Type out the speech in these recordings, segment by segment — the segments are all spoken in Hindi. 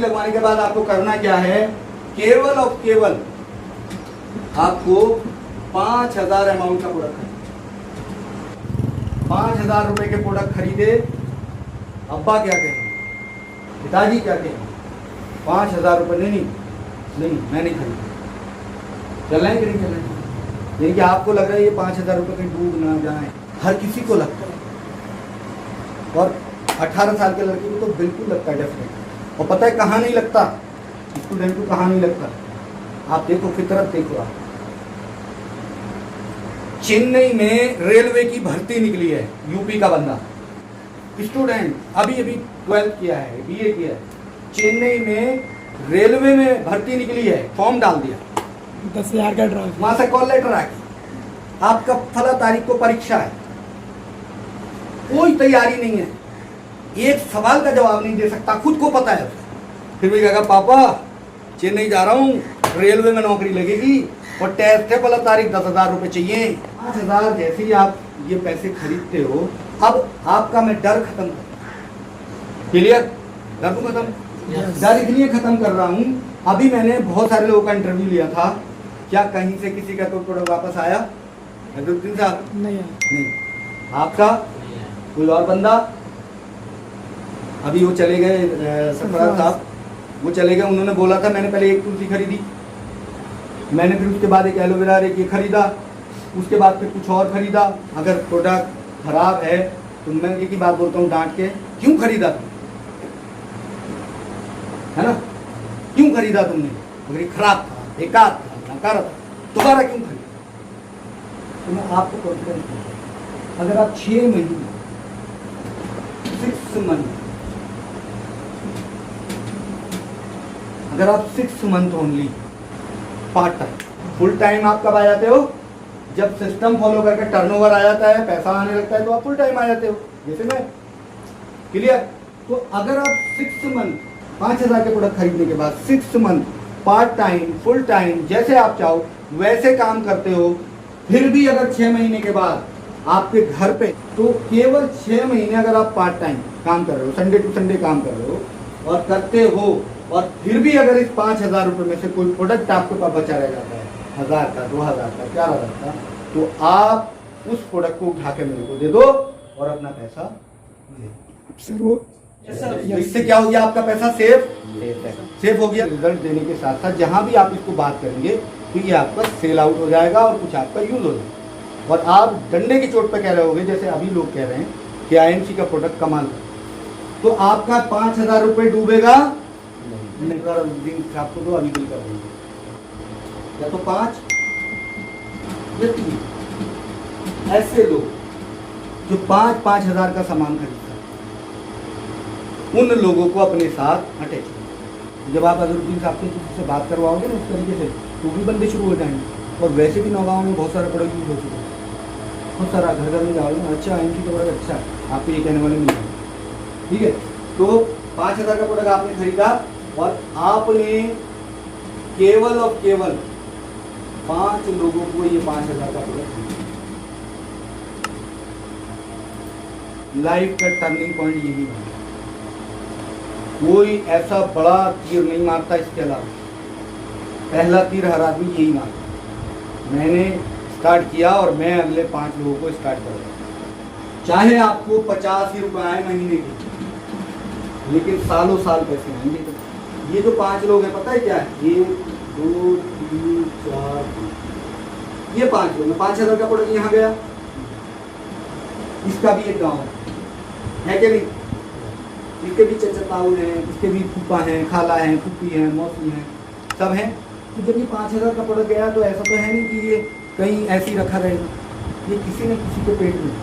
लगवाने के बाद आपको करना क्या है, केवल और केवल आपको 5,000 अमाउंट का प्रोडक्ट खरीदे। 5,000 रुपए के प्रोडक्ट खरीदे। अब्बा क्या कहेंगे, पिताजी क्या कहेंगे, 5,000 रुपए नहीं मैं नहीं खरीदूंगा। चल रहे हैं कि नहीं चल रहे हैं? यानी कि आपको लग रहा है ये 5,000 रुपए कहीं डूब ना जाए, हर किसी को लगता है, और 18 साल के लड़के को तो बिल्कुल लगता है डेफिनेट। और पता है कहाँ नहीं लगता, स्टूडेंट को कहाँ नहीं लगता, आप देखो फितरत देखो। आप चेन्नई में रेलवे की भर्ती निकली है, यूपी का बंदा स्टूडेंट अभी 12th किया है, BA किया है, चेन्नई में रेलवे में भर्ती निकली है, फॉर्म डाल दिया, 10,000 का ड्राफ्ट, वहां से कॉल लेटर आ गया, आपका फला तारीख को परीक्षा है, कोई तैयारी नहीं है, एक सवाल का जवाब नहीं दे सकता, खुद को पता है, फिर भी कहेगा पापा चेन्नई जा रहा हूँ, रेलवे में नौकरी लगेगी और टेस्ट है, फला तारीख, 10,000 रुपए चाहिए। 5,000 जैसे ही आप ये पैसे खरीदते हो, अब आपका मैं डर खत्म कर, क्लियर, डर को खत्म, डर इसलिए खत्म कर रहा हूँ, अभी मैंने बहुत सारे लोगों का इंटरव्यू लिया था, क्या कहीं से किसी का तो प्रोडक्ट वापस आया? नहीं। आपका कोई और बंदा, अभी वो चले गए सरफराज साहब, वो चले गए, उन्होंने बोला था मैंने पहले एक तुलसी खरीदी, मैंने फिर उसके बाद एक एलोवेरा एक ये खरीदा, उसके बाद फिर कुछ और खरीदा। अगर प्रोडक्ट खराब है तो मैं एक ही बात बोलता हूँ डांट के, क्यों खरीदा तुम, है ना, क्यों खरीदा तुमने? अगर ये खराब था, बेकार था, नकारा था, दोबारा क्यों खरीदा? तो मैं आपको कॉन्फिडेंस दूंगा, अगर आप 6 महीने 6 मंथ, अगर आप 6 month only part time, full time आप कब आ जाते हो? जब सिस्टम फॉलो करके टर्नओवर आ जाता है, पैसा आने लगता है, तो आप फुल टाइम आ जाते हो, जैसे मैं, क्लियर। तो अगर आप 6 मंथ 5,000 के प्रोडक्ट खरीदने के बाद 6 month part time, full time, जैसे आप चाहो वैसे काम करते हो, फिर भी अगर 6 महीने के बाद आपके घर पे, तो केवल 6 महीने अगर आप पार्ट टाइम काम कर रहे हो, संडे टू संडे काम कर रहे हो और करते हो, और फिर भी अगर इस 5,000 रुपए में से कोई प्रोडक्ट आपके पास बचा रह जाता है, 1,000 का, 2,000 का, 4,000 का, तो आप उस प्रोडक्ट को उठा के मेरे को दे दो और अपना पैसा ले। सर वो इससे क्या हो गया, आपका पैसा सेफ हो गया। रिजल्ट देने के साथ साथ जहां भी आप इसको बात करेंगे तो ये आपका सेल आउट हो जाएगा और कुछ आपका यूज हो जाएगा, और आप डंडे की चोट पे कह रहे होगे, जैसे अभी लोग कह रहे हैं कि IMC का प्रोडक्ट कमाल, तो आपका 5,000 रुपए डूबेगा नहीं, आपको तो अभी बिल कर देंगे, या तो 5 या 3। ऐसे लोग जो 5,000 का सामान खरीदते हैं, उन लोगों को अपने साथ अटैच करें। जब आप अजरुद्दीन साहब से बात करवाओगे ना उस तरीके से, तो भी बंदे शुरू हो जाएंगे। और वैसे भी नौगांव में बहुत सारा प्रोडक्ट यूज हो चुका है, बहुत सारा, घर घर में जाओगे ना, अच्छा IMC का प्रोडक्ट अच्छा है, आपको ये कहने वाले नहीं है, ठीक है। तो 5,000 का प्रोडक्ट आपने खरीदा और आपने केवल और केवल 5 लोगों को ये 5,000 का प्रोडक्ट, लाइफ का टर्निंग पॉइंट यही है। कोई ऐसा बड़ा तीर नहीं मारता इसके अलावा, पहला तीर हर आदमी यही मारता। मैंने स्टार्ट किया और मैं अगले 5 लोगों को स्टार्ट करूँगा, चाहे आपको 50 ही रुपए आए महीने के, लेकिन सालों साल पैसे आएंगे। ये जो 5 लोग हैं, पता है क्या है, 1 2 3 4 ये 5 लोग, 5,000 का प्रोडक्ट यहाँ गया, इसका भी एक गाँव है कि नहीं, इसके भी चचा ताऊ हैं, इसके भी फूफा हैं, खाला हैं, फूफी हैं, मौसी हैं, सब हैं। तो जब ये 5,000 का प्रोडक्ट गया, तो ऐसा तो है नहीं कि ये कहीं ऐसे ही रखा रहेगा, ये किसी न किसी के पेट में,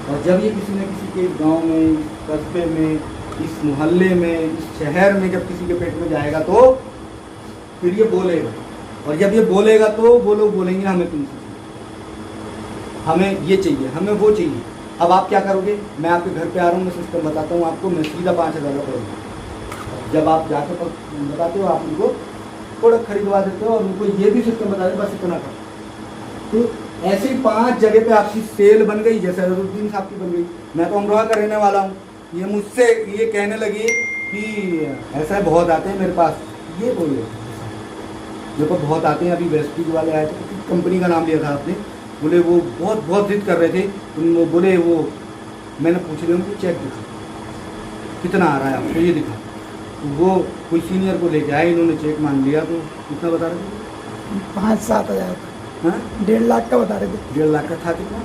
और जब ये किसी न किसी के गांव में, कस्बे में, इस मोहल्ले में, इस शहर में जब किसी के पेट में जाएगा, तो फिर ये बोलेगा, और जब ये बोलेगा तो वो लोग बोलेंगे हमें तुमसे, हमें ये चाहिए, हमें वो चाहिए। अब आप क्या करोगे, मैं आपके घर पे आ रहा हूँ, मैं सिस्टम बताता हूँ आपको, मैं सीधा 5,000 का प्रोडक्ट, जब आप जाकर बताते हो, आप उनको प्रोडक्ट खरीदवा देते हो और उनको ये भी सिस्टम बता देते, बस इतना कर। तो ऐसे ही 5 जगह पे आपकी सेल बन गई, जैसे अजरुद्दीन साहब की बन गई। मैं तो अमरोहा का रहने वाला हूँ, ये मुझसे ये कहने लगी कि ऐसा बहुत आते हैं मेरे पास, ये बोले मेरे पास बहुत आते हैं। अभी वेस्टीज वाले आए थे, कंपनी का नाम लिया था आपने, बोले वो बहुत जिद कर रहे थे। उन बोले वो मैंने पूछ लिया उनको, चेक दिखा कितना आ रहा है आपको, ये दिखा। तो वो कोई सीनियर को लेके आए, इन्होंने चेक मांग लिया। तो कितना बता रहे थे? 5-7 हज़ार का। हाँ 1.5 लाख का बता रहे थे। 1.5 लाख का था। कितना?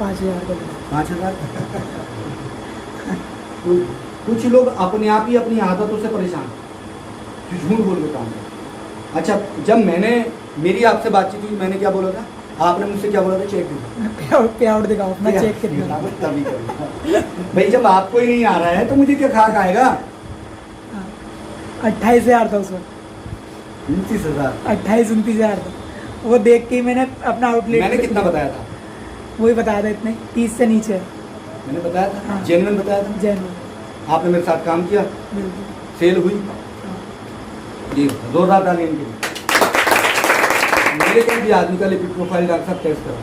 5,000 का था। 5,000। कुछ लोग अपने आप ही अपनी आदतों से परेशान, जो झूठ बोल के काम करते। अच्छा, जब मेरी आपसे बातचीत हुई, मैंने क्या बोला था? आपने मुझसे क्या बोला था? चेक दिखाओ। पे आउट दिखाओ अपना, चेक कितना। तभी करूँगा। भाई जब आपको ही नहीं आ रहा है तो मुझे क्या खाक आएगा? 28,000 था उसमें। 29,000। 28-29,000 था। वो देख के ही मैंने अपना आउटलेट। मैंने कितना बताया था? वही बताया था, इतने 30 से नीचे है। मैंने बताया था, हाँ। जेन्युइन बताया था। जैन आपने मेरे साथ काम किया, बिल्कुल। सेल हुई जी, जोरदार ताली इनके लिए। मेरे कहीं भी आदमी का लिपिड प्रोफाइल डॉक्टर साहब टेस्ट करा,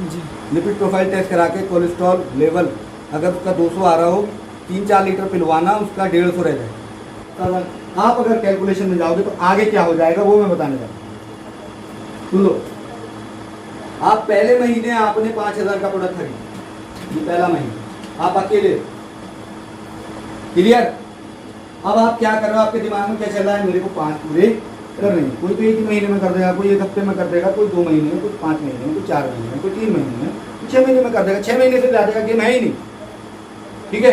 जी लिपिड प्रोफाइल टेस्ट करा के कोलेस्ट्रॉल लेवल अगर उसका 200 आ रहा हो, 3-4 लीटर पिलवाना, उसका 150 रह जाए। आप अगर कैलकुलेशन में जाओगे तो आगे क्या हो जाएगा वो मैं बताने जा रहा हूँ। सुन लो, आप पहले महीने आपने 5,000 का प्रोडक्ट खरीदा, ये पहला महीना आप अकेले, क्लियर। अब आप क्या कर रहे हो? आपके दिमाग में क्या चल रहा है? मेरे को 5 पूरे करने हैं। कोई तो 1 ही महीने में कर देगा, कोई 1 हफ्ते में कर देगा, कोई 2 महीने में, कोई 5 महीने में, कोई 4 महीने में, कोई 3 महीने में, कोई 6 महीने में कर देगा। 6 महीने से ज़्यादा का गेम है ही नहीं, ठीक है।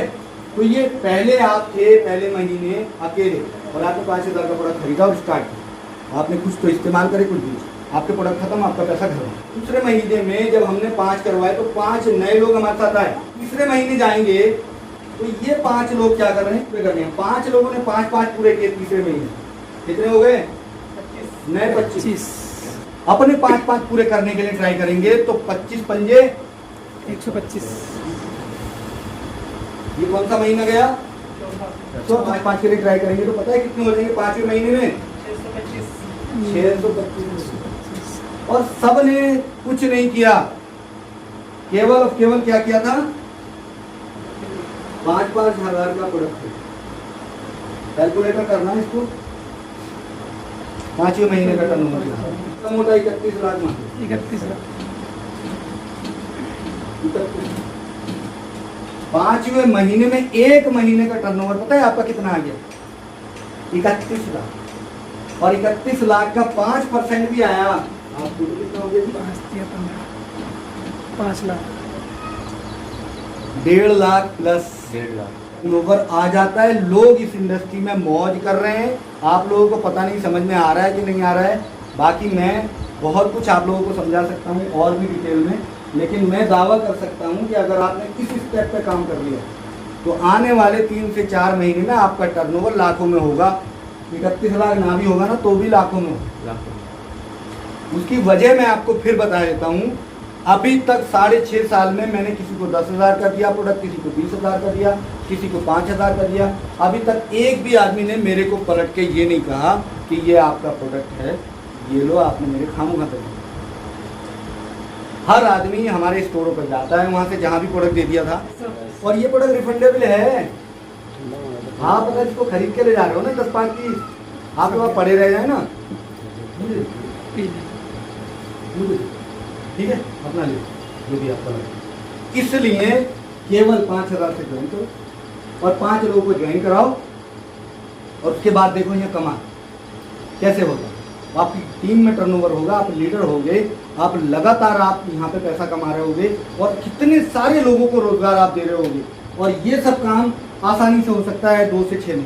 तो ये पहले आप थे, पहले महीने अकेले, और आपने 5,000 का प्रोडक्ट खरीदा और स्टार्ट किया। आपने कुछ तो इस्तेमाल करे, कुछ भी, आपके प्रोडक्ट खत्म, आपका पैसा घर। दूसरे महीने में जब हमने 5 करवाए तो 5 नए लोग हमारे साथ आए। तीसरे महीने जाएंगे तो ये 5 लोग क्या कर रहे हैं? पूरे कर रहे हैं। 5 लोगों ने 5-5 पूरे किए तीसरे महीने। कितने हो गए? नए 25। अपने 5-5 पूरे करने के लिए ट्राई करेंगे तो 25 पंजे 125। ये कौन सा महीना गया? तो 5-5 के लिए ट्राई करेंगे तो पता है कितने हो जाएंगे 5वें महीने में? 625। और सब ने कुछ नहीं किया, केवल और केवल क्या किया था? 5-5 हज़ार का प्रोडक्ट। कैलकुलेटर करना है इसको, 5वें महीने का टर्नओवर कम होता है 31 लाख में। 31 लाख। 5वें महीने में 1 महीने का टर्नओवर पता है आपका कितना आ गया? 31 लाख। और 31 लाख का 5% भी आया, आपको कितना हो गया? 5 लाख। 1.5 लाख प्लस 1.5 लाख टर्नओवर आ जाता है। लोग इस इंडस्ट्री में मौज कर रहे हैं। आप लोगों को पता नहीं समझ में आ रहा है कि नहीं आ रहा है। बाकी मैं बहुत कुछ आप लोगों को समझा सकता हूँ और भी डिटेल में, लेकिन मैं दावा कर सकता हूँ कि अगर आपने इस स्टेप पे काम कर लिया तो आने वाले 3 से 4 महीने में आपका टर्नओवर लाखों में होगा। 31 लाख ना भी होगा ना तो भी लाखों में होगा। उसकी वजह मैं आपको फिर बता देता हूँ। अभी तक 6.5 साल में मैंने किसी को 10,000 का दिया प्रोडक्ट, किसी को 20,000 का दिया, किसी को 5,000 का दिया। अभी तक एक भी आदमी ने मेरे को पलट के ये नहीं कहा कि ये आपका प्रोडक्ट है, ये लो आपने मेरे खामों खा दिया। हर आदमी हमारे स्टोरों पर जाता है, वहाँ से जहाँ भी प्रोडक्ट दे दिया था, और ये प्रोडक्ट रिफंडेबल है। आप अगर इसको खरीद के ले जा रहे हो ना 10-5 पीस, आपके पास पड़े रह जाए ना, ठीक है, अपना ले जो भी आपका लगे। इसलिए केवल 5,000 से ज्वाइन करो और 5 लोगों को ज्वाइन कराओ, और उसके बाद देखो ये कमा कैसे होगा। आपकी टीम में टर्नओवर होगा, आप लीडर होगे, आप लगातार आप यहाँ पे पैसा कमा रहे होगे, और कितने सारे लोगों को रोजगार आप दे रहे होगे। और ये सब काम आसानी से हो सकता है 2 से 6 महीने।